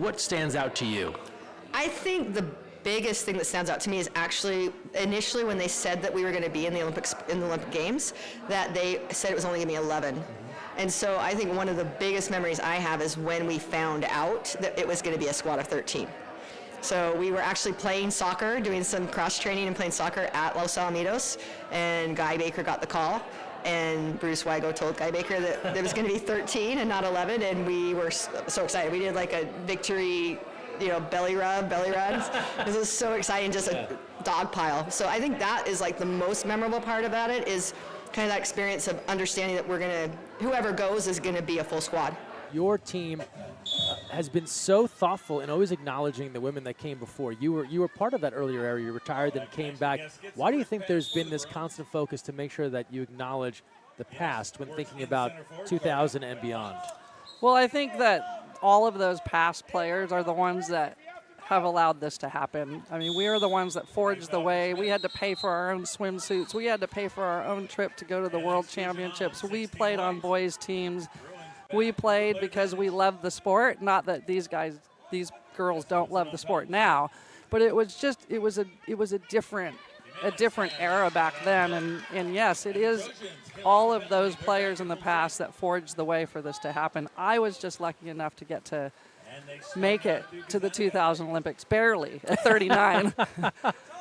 What stands out to you? I think the biggest thing that stands out to me is actually initially when they said that we were going to be in the Olympic Games, that they said it was only going to be 11. And so I think one of the biggest memories I have is when we found out that it was going to be a squad of 13. So we were actually playing soccer, doing some cross training and playing soccer at Los Alamitos, and Guy Baker got the call. And Bruce Wygo told Guy Baker that it was going to be 13 and not 11, and we were so excited. We did like a victory, belly runs. It was so exciting, just a dog pile. So I think that is like the most memorable part about it, is kind of that experience of understanding that whoever goes is going to be a full squad. Your team has been so thoughtful in always acknowledging the women that came before. You were part of that earlier era. You retired, then came back. Why do you think there's been this constant focus to make sure that you acknowledge the past when thinking about 2000 and beyond? Well, I think that all of those past players are the ones that have allowed this to happen. I mean, we are the ones that forged the way. We had to pay for our own swimsuits. We had to pay for our own trip to go to the World Championships. We played on boys' teams. We played because we loved the sport. Not that these girls don't love the sport now, but it was a different era back then. And yes, it is all of those players in the past that forged the way for this to happen. I was just lucky enough to get to make it to the 2000 Olympics, barely at 39.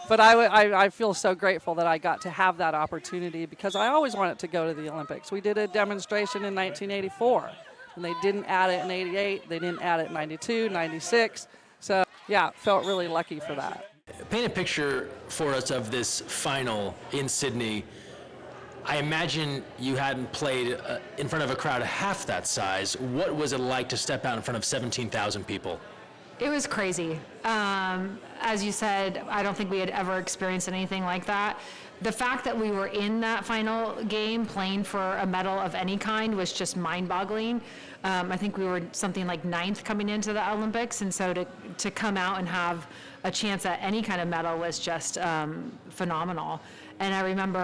But I feel so grateful that I got to have that opportunity, because I always wanted to go to the Olympics. We did a demonstration in 1984, and they didn't add it in 88. They didn't add it in 92, 96. So, yeah, felt really lucky for that. Paint a picture for us of this final in Sydney. I imagine you hadn't played in front of a crowd half that size. What was it like to step out in front of 17,000 people? It was crazy. As you said, I don't think we had ever experienced anything like that. The fact that we were in that final game playing for a medal of any kind was just mind-boggling. I think we were something like 9th coming into the Olympics, and so to come out and have a chance at any kind of medal was just phenomenal. And I remember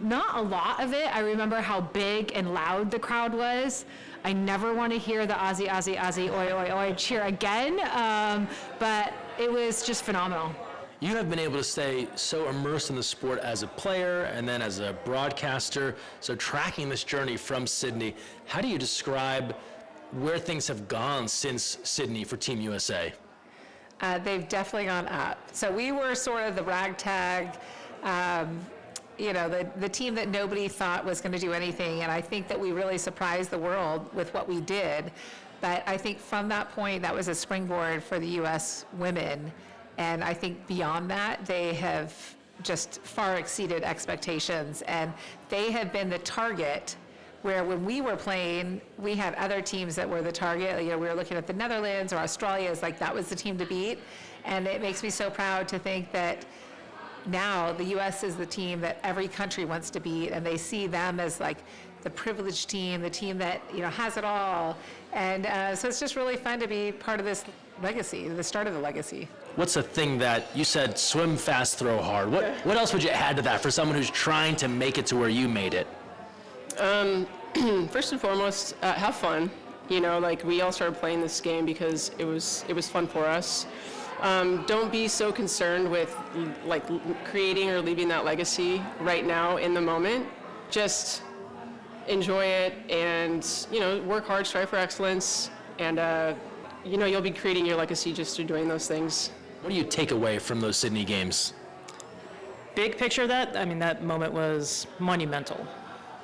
not a lot of it. I remember how big and loud the crowd was. I never want to hear the Aussie, Aussie, Aussie, oi, oi, oi cheer again, but it was just phenomenal. You have been able to stay so immersed in the sport as a player and then as a broadcaster, so tracking this journey from Sydney. How do you describe where things have gone since Sydney for Team USA? They've definitely gone up. So we were sort of the ragtag, the team that nobody thought was going to do anything, and I think that we really surprised the world with what we did. But I think from that point, that was a springboard for the U.S. women, and I think beyond that, they have just far exceeded expectations, and they have been the target, where when we were playing, we had other teams that were the target. We were looking at the Netherlands or Australia as like that was the team to beat, and it makes me so proud to think that now the U.S. is the team that every country wants to beat, and they see them as like the privileged team, the team that has it all, and so it's just really fun to be part of this legacy, the start of the legacy. What's the thing that you said, swim fast, throw hard? What else would you add to that for someone who's trying to make it to where you made it? First and foremost, have fun. We all started playing this game because it was fun for us. Don't be so concerned with creating or leaving that legacy right now in the moment. Just enjoy it and work hard, strive for excellence, and you'll be creating your legacy just through doing those things. What do you take away from those Sydney Games? Big picture of that, that moment was monumental,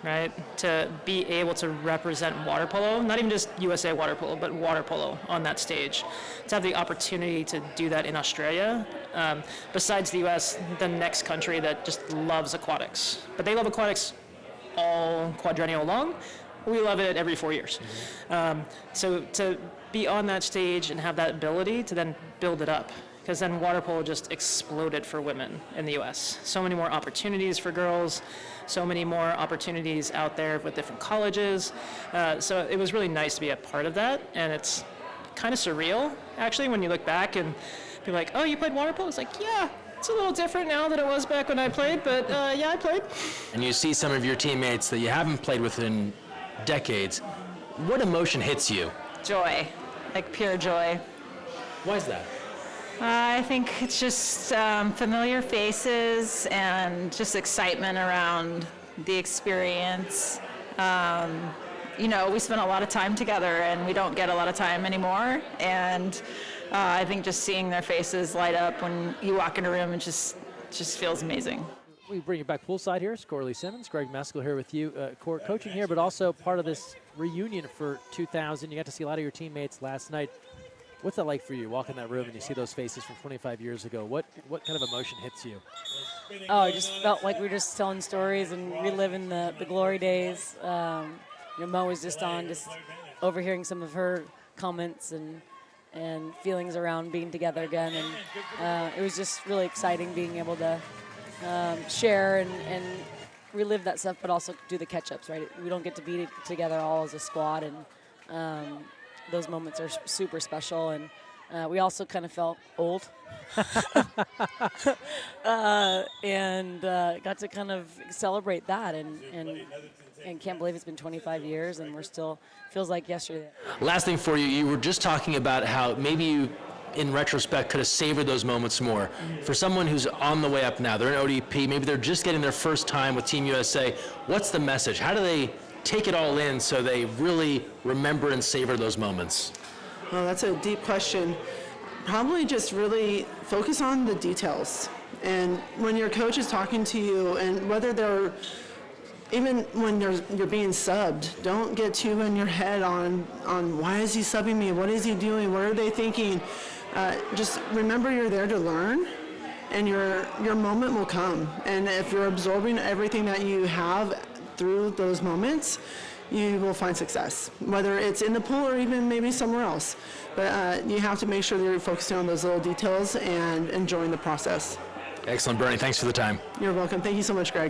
right? To be able to represent water polo, not even just USA water polo, but water polo on that stage. To have the opportunity to do that in Australia, besides the US, the next country that just loves aquatics. But they love aquatics all quadrennial long. We love it every 4 years. So to be on that stage and have that ability to then build it up, because then water polo just exploded for women in the US. So many more opportunities for girls, so many more opportunities out there with different colleges. So it was really nice to be a part of that, and it's kind of surreal, actually, when you look back and be like, oh, you played water polo? It's like, yeah, it's a little different now than it was back when I played, but yeah, I played. And you see some of your teammates that you haven't played with in decades. What emotion hits you? Joy. like pure joy. Why is that? I think it's just familiar faces and just excitement around the experience. We spent a lot of time together and we don't get a lot of time anymore. And I think just seeing their faces light up when you walk in a room, it just feels amazing. We bring you back poolside here. It's Corley Simmons, Greg Meskel here with you, coaching here, but also part of this reunion for 2000. You got to see a lot of your teammates last night. What's that like for you, walk in that room and you see those faces from 25 years ago? What kind of emotion hits you? Oh, I just felt like we were just telling stories and reliving the glory days. Mo was just overhearing some of her comments and feelings around being together again. And it was just really exciting being able to share and relive that stuff, but also do the catch-ups, right? We don't get to be together all as a squad, and those moments are super special. And we also kind of felt old and got to kind of celebrate that and can't believe it's been 25 years and we're still, feels like yesterday. Last thing for you, you were just talking about how maybe you, in retrospect, could have savored those moments more. For someone who's on the way up now, they're in ODP, maybe they're just getting their first time with Team USA, what's the message? How do they take it all in so they really remember and savor those moments? Oh, that's a deep question. Probably just really focus on the details. And when your coach is talking to you, and whether they're, even when you're being subbed, don't get too in your head on why is he subbing me? What is he doing? What are they thinking? Just remember you're there to learn, and your moment will come. And if you're absorbing everything that you have through those moments, you will find success, whether it's in the pool or even maybe somewhere else. But you have to make sure that you're focusing on those little details and enjoying the process. Excellent, Bernie. Thanks for the time. You're welcome. Thank you so much, Greg.